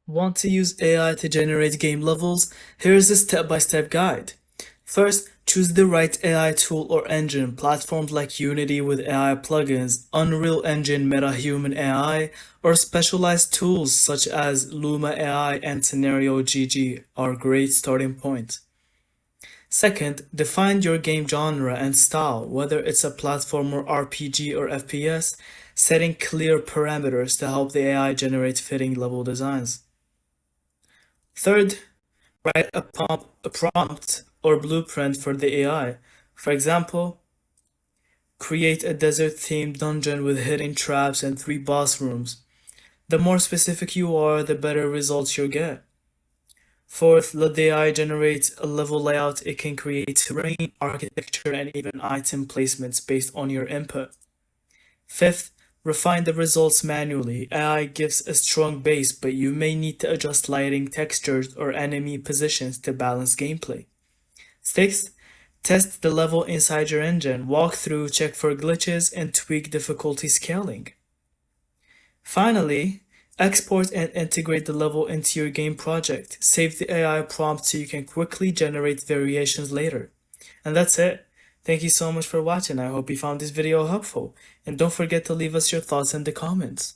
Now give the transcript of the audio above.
Want to use AI to generate game levels? Here's a step-by-step guide. First, choose the right AI tool or engine. Platforms like Unity with AI plugins, Unreal Engine MetaHuman AI, or specialized tools such as Luma AI and Scenario GG are great starting points. Second, define your game genre and style, whether it's a platformer, RPG, or FPS, setting clear parameters to help the AI generate fitting level designs. Third, write a prompt or blueprint for the AI. For example, create a desert-themed dungeon with hidden traps and 3 boss rooms. The more specific you are, the better results you'll get. Fourth, let the AI generate a level layout. It can create terrain, architecture, and even item placements based on your input. Fifth, refine the results manually. AI gives a strong base, but you may need to adjust lighting, textures, or enemy positions to balance gameplay. Sixth, test the level inside your engine. Walk through, check for glitches, and tweak difficulty scaling. Finally, export and integrate the level into your game project. Save the AI prompt so you can quickly generate variations later. And that's it. Thank you so much for watching. I hope you found this video helpful. And don't forget to leave us your thoughts in the comments.